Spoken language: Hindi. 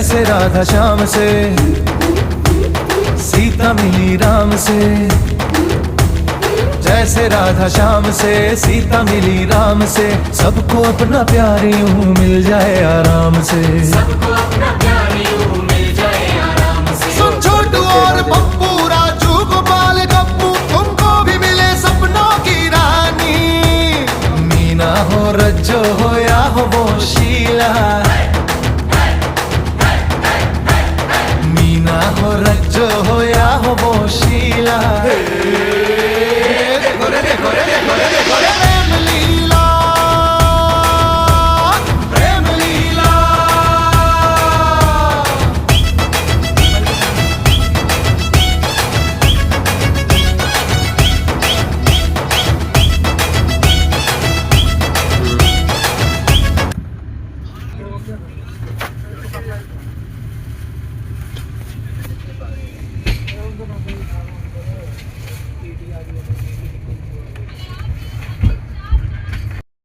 जैसे राधा श्याम से सीता मिली राम से, जैसे राधा श्याम से सीता मिली राम से, सबको अपना प्यार यूं मिल जाए आराम से, सबको अपना प्यार यूं मिल जाए आराम से। सुन छोटू और पप्पू, राजू गोपाल गप्पू, तुमको भी मिले सपनों की रानी। मीना हो रज्जो हो या हो वो शीला, मीना हो रज्जो हो या हो वो शीला, प्रेम लीला, प्रेम लीला।